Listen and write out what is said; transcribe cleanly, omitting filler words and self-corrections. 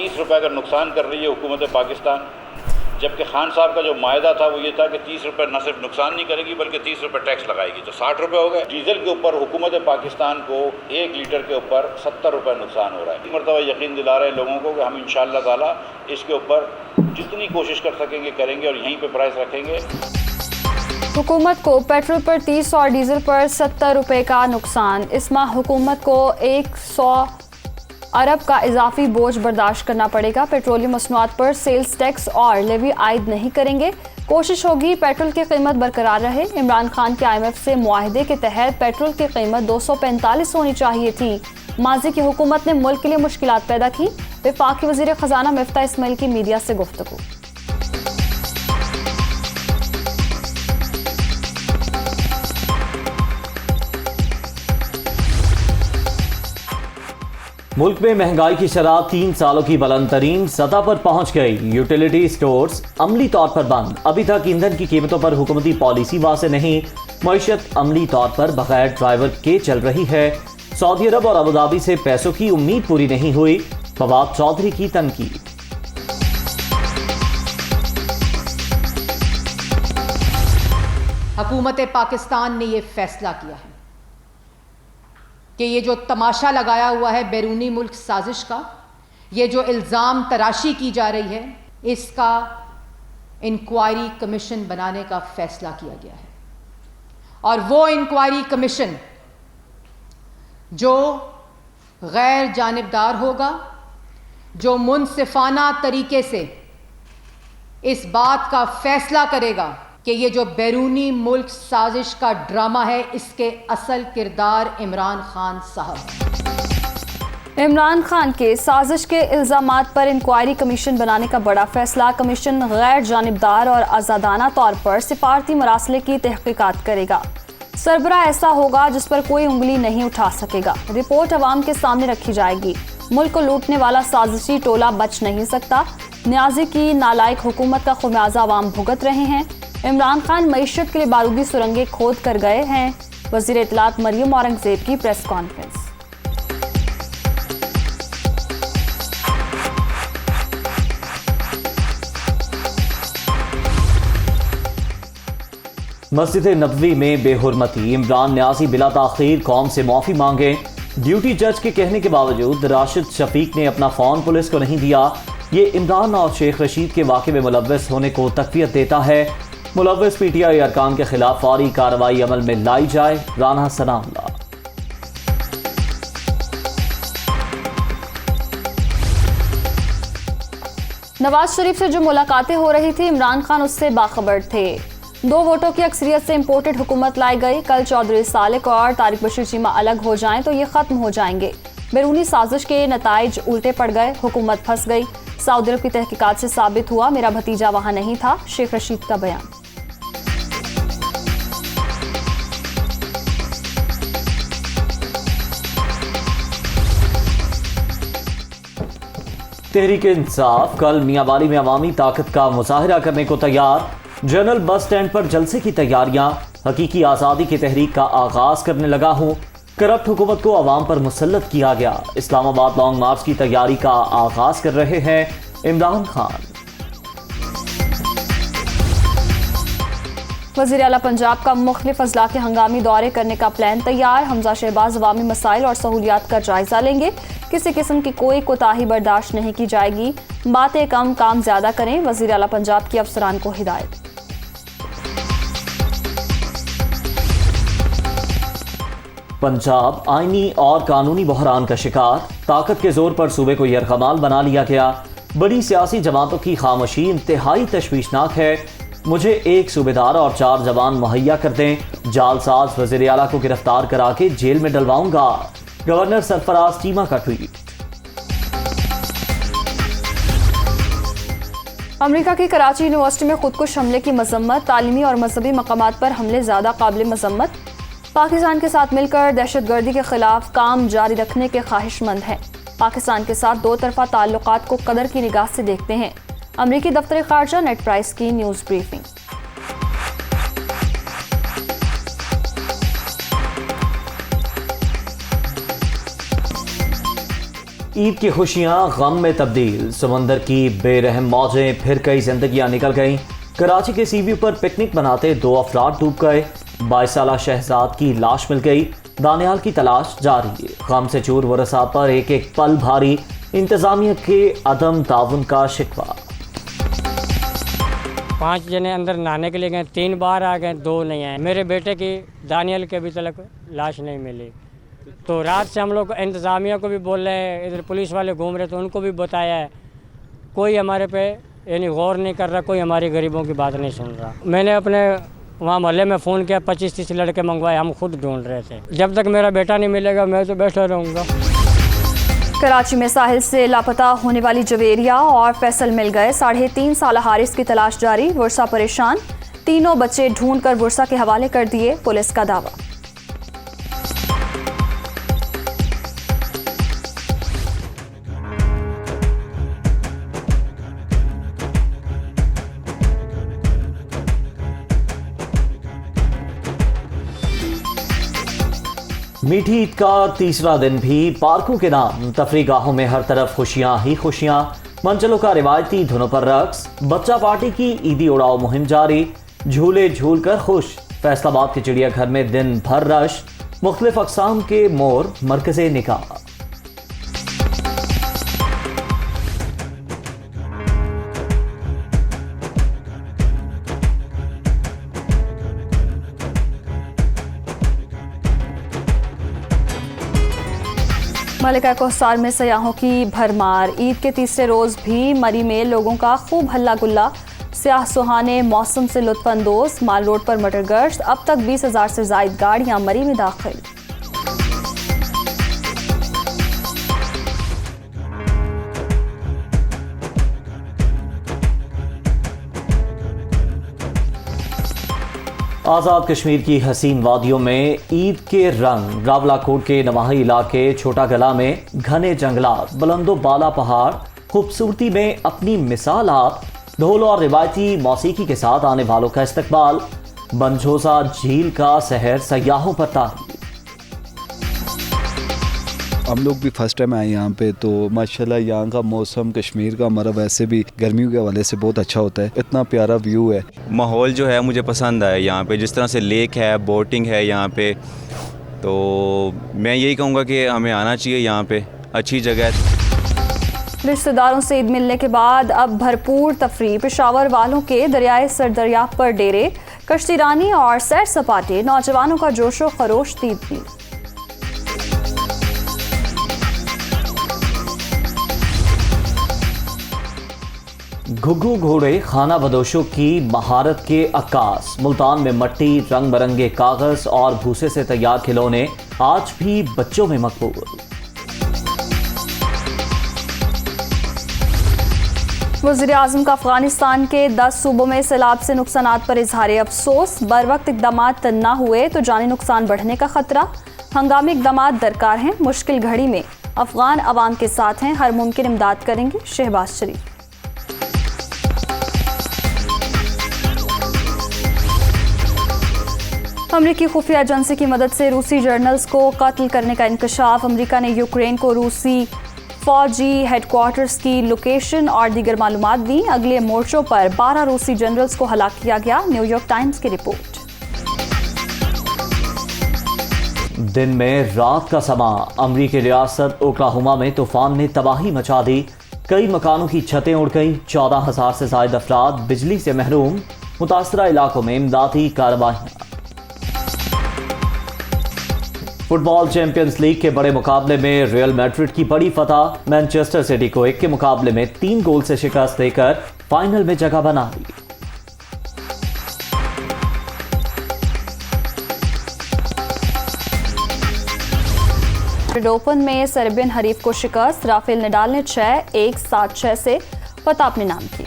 30 रुपये का नुकसान कर रही है हुकूमत पाकिस्तान, जबकि खान साहब का जो मायदा था वो ये था कि 30 रुपये न सिर्फ नुकसान नहीं करेगी बल्कि 30 रुपये टैक्स लगाएगी, तो 60 रुपये हो गए। डीजल के ऊपर हुकूमत पाकिस्तान को 1 लीटर के ऊपर 70 रुपये नुकसान हो रहा है। मरतबा यकीन दिला रहे हैं लोगों को कि हम इंशाअल्लाह ताला इसके ऊपर जितनी कोशिश कर सकेंगे करेंगे और यहीं पर प्राइस रखेंगे। हुकूमत को पेट्रोल पर 30 और डीजल पर 70 रुपये का नुकसान। इस माह हुकूमत को 100 अरब का इजाफी बोझ बर्दाश्त करना पड़ेगा। पेट्रोलियम मसनूआत पर सेल्स टैक्स और लेवी आयद नहीं करेंगे। कोशिश होगी पेट्रोल की कीमत बरकरार रहे। इमरान खान के IMF से मुआहदे के तहत पेट्रोल की कीमत 245 होनी चाहिए थी। माजी की हुकूमत ने मुल्क के लिए मुश्किलात पैदा की। वफाकी वज़ीर ख़जाना मिफ्ता इस्माइल की मीडिया से गुफ्तगू। मुल्क में महंगाई की शरह 3 सालों की बुलंद तरीन सतह पर पहुंच गई। यूटिलिटी स्टोर्स अमली तौर पर बंद। अभी तक ईंधन की कीमतों पर हुकूमती पॉलिसी वाज़ेह नहीं। मईशत अमली तौर पर बगैर ड्राइवर के चल रही है। सऊदी अरब और अबू धाबी से पैसों की उम्मीद पूरी नहीं हुई। फवाद चौधरी की तनकीद। हुकूमत पाकिस्तान ने यह फैसला किया है कि ये जो तमाशा लगाया हुआ है बैरूनी मुल्क साजिश का, ये जो इल्ज़ाम तराशी की जा रही है, इसका इंक्वायरी कमीशन बनाने का फैसला किया गया है। और वो इंक्वायरी कमीशन जो गैर जानिबदार होगा, जो मुनसिफाना तरीके से इस बात का फैसला करेगा कि ये जो बैरूनी मुल्क साजिश का ड्रामा है, इसके असल किरदार इमरान खान साहब। इमरान खान के साजिश के इल्ज़ामात पर इंक्वायरी कमीशन बनाने का बड़ा फैसला। कमीशन गैर जानिबदार और आज़ादाना तौर पर सिफारती मरासले की तहकीकात करेगा। सरबराह ऐसा होगा जिस पर कोई उंगली नहीं उठा सकेगा। रिपोर्ट अवाम के सामने रखी जाएगी। मुल्क को लूटने वाला साजिशी टोला बच नहीं सकता। न्याजी की नालायक हुकूमत का खुमियाजा अवाम भुगत रहे हैं। इमरान खान मईशत के लिए बारूदी सुरंगें खोद कर गए हैं। वज़ीर इत्तलात मरियम औरंगज़ेब की प्रेस कॉन्फ्रेंस। मस्जिद नबवी में बेहुरमती। इमरान न्याजी बिला ताखीर कौम से माफ़ी मांगे। ड्यूटी जज के कहने के बावजूद राशिद शफीक ने अपना फ़ोन पुलिस को नहीं दिया। ये इमरान और शेख रशीद के वाक़े में मुलव्वस होने को तक़वियत देता है। मुलव्वस PTI अरकान के खिलाफ फौरी कार्रवाई अमल में लाई जाए। राना सनाउल्लाह। नवाज शरीफ से जो मुलाकातें हो रही थी, इमरान खान उससे बाखबर थे। 2 वोटों की अक्सरियत से इंपोर्टेड हुकूमत लाई गई। कल चौधरी सालिक और तारिक बशीर चीमा अलग हो जाएं तो ये खत्म हो जाएंगे। बैरूनी साजिश के नताइज उल्टे पड़ गए। हुकूमत फंस गई। सऊदी अरब की तहकीकात से साबित हुआ मेरा भतीजा वहां नहीं था। शेख रशीद का बयान। तहरीक इंसाफ कल मियांवाली में अवामी ताकत का मुजाहरा करने को तैयार। जनरल बस स्टैंड पर जलसे की तैयारियां। हकीकी आज़ादी की तहरीक का आगाज करने लगा हूं। करप्ट हुकूमत को अवाम पर मुसल्लत किया गया। इस्लामाबाद लॉन्ग मार्च की तैयारी का आगाज कर रहे हैं इमरान खान। वज़ीर आला पंजाब का मुख्तलिफ अजला के हंगामी दौरे करने का प्लान तैयार। हमजा शहबाज अवामी मसाइल और सहूलियात का जायजा लेंगे। किसी किस्म की कोई कोताही बर्दाश्त नहीं की जाएगी। बातें कम काम ज्यादा करें। वज़ीर आला पंजाब की अफसरान को हिदायत। पंजाब आईनी और कानूनी बहरान का शिकार। ताकत के जोर पर सूबे को यरगमाल बना लिया गया। बड़ी सियासी जमातों की खामोशी इंतहाई तशवीशनाक है। मुझे एक सूबेदार और 4 जवान मुहैया कर दें। जालसाज वज़ीर आला को गिरफ्तार करा के जेल में डलवाऊंगा। गवर्नर सरफराज चीमा का ट्वीट। अमेरिका की कराची यूनिवर्सिटी में खुदकुश हमले की मजम्मत। तालीमी और मजहबी मकामात पर हमले ज़्यादा काबिल मजम्मत। पाकिस्तान के साथ मिलकर दहशतगर्दी के खिलाफ काम जारी रखने के ख्वाहिशमंद हैं। पाकिस्तान के साथ 2 तरफा ताल्लुकात को कदर की निगाह से देखते हैं। अमरीकी दफ्तर खारजा नेट प्राइस की न्यूज़ ब्रीफिंग। ईद की खुशियां गम में तब्दील, समंदर की बेरहम मौजें, फिर कई जिंदगियां निकल गईं। कराची के सी व्यू पर पिकनिक मनाते 2 अफराद डूब गए। 22 साला शहजाद की लाश मिल गई। दानियाल की तलाश जारी है। गम से चूर वरसा पर एक एक पल भारी, इंतजामिया के अदम ताउन का शिकवा। 5 जने अंदर नहाने के लिए गए, 3 बार आ गए, 2 नहीं आए। मेरे बेटे की दानियल के अभी तक लाश नहीं मिली। तो रात से हम लोग इंतज़ामिया को भी बोल रहे हैं, इधर पुलिस वाले घूम रहे थे, उनको भी बताया है, कोई हमारे पे यानी गौर नहीं कर रहा, कोई हमारी गरीबों की बात नहीं सुन रहा। मैंने अपने वहाँ मोहल्ले में फ़ोन किया, 25-30 लड़के मंगवाए, हम खुद ढूंढ रहे थे। जब तक मेरा बेटा नहीं मिलेगा मैं तो बैठा रहूँगा। कराची में साहिल से लापता होने वाली जवेरिया और फैसल मिल गए। 3.5 साल हारिस की तलाश जारी, वर्षा परेशान। तीनों बच्चे ढूंढकर वर्षा के हवाले कर दिए, पुलिस का दावा। मीठी ईद का तीसरा दिन भी पार्कों के नाम तफरीगाहों में हर तरफ खुशियां ही खुशियां। मंचलों का रिवायती धुनों पर रक्स, बच्चा पार्टी की ईदी उड़ाओ मुहिम जारी। झूले झूल कर खुश, फैसलाबाद के चिड़ियाघर में दिन भर रश। मुख्तलिफ अक़साम के मोर मरकज़े निकाह। मलिका कोहसार में सयाहों की भरमार। ईद के तीसरे रोज़ भी मरी में लोगों का खूब हल्ला गुल्ला। स्याह सुहाने मौसम से लुत्फानंदोज। माल रोड पर मटर गश्त, अब तक 20,000 से ज़ायद गाड़ियां मरी में दाखिल। आज़ाद कश्मीर की हसीन वादियों में ईद के रंग। रावलाकोट के नवाही इलाके छोटा गला में घने जंगलात, बुलंदो बाला पहाड़, खूबसूरती में अपनी मिसालात। ढोल और रिवायती मौसीकी के साथ आने वालों का इस्तकबाल। बनझोसा झील का सहर सयाहों पर तारी। हम लोग भी फर्स्ट टाइम आए यहाँ पे, तो माशाल्लाह यहाँ का मौसम कश्मीर का हमारा वैसे भी गर्मियों के हवाले से बहुत अच्छा होता है। इतना प्यारा व्यू है। माहौल जो है मुझे पसंद आया यहाँ पे, जिस तरह से लेक है, बोटिंग है यहाँ पे, तो मैं यही कहूँगा कि हमें आना चाहिए यहाँ पे, अच्छी जगह है। रिश्तेदारों से ईद मिलने के बाद अब भरपूर तफरी। पेशावर वालों के दरियाए सरदरिया पर डेरे, कश्ती रानी और सैर सपाटे। नौजवानों का जोशो खरोश दीदी। घुघू घोड़े खाना बदोशों की महारत के अक्कास। मुल्तान में मट्टी, रंग बिरंगे कागज और भूसे से तैयार खिलौने आज भी बच्चों में मकबूल। वज़ीर आज़म का अफगानिस्तान के 10 सूबों में सैलाब से नुकसानात पर इजहार अफसोस। बर वक्त इक़दामात न हुए तो जानी नुकसान बढ़ने का खतरा। हंगामी इक़दामात दरकार हैं, मुश्किल घड़ी में अफगान अवाम के साथ हैं, हर मुमकिन इमदाद करेंगे। शहबाज शरीफ। अमरीकी खुफिया एजेंसी की मदद से रूसी जर्नल्स को कत्ल करने का इंकशाफ। अमरीका ने यूक्रेन को रूसी फौजी हेडक्वार्टर्स की लोकेशन और दीगर मालूमात दी। अगले मोर्चों पर 12 रूसी जनरल्स को हलाक किया गया। न्यूयॉर्क टाइम्स की रिपोर्ट। दिन में रात का समा। अमरीकी रियासत ओक्लाहोमा में तूफान ने तबाही मचा दी। कई मकानों की छतें उड़ गईं। 14,000 से ज्यादा अफराद बिजली से महरूम। मुतासरा इलाकों में इमदादी कार्रवाइयां। फुटबॉल चैंपियंस लीग के बड़े मुकाबले में रियल मैड्रिड की बड़ी फतह। मैनचेस्टर सिटी को 1 के मुकाबले में 3 गोल से शिकस्त देकर फाइनल में जगह बना ली। ओपन में सर्बियन हरीफ को शिकस्त। राफेल नडाल ने 6-1, 7-6 से फतह अपने नाम की।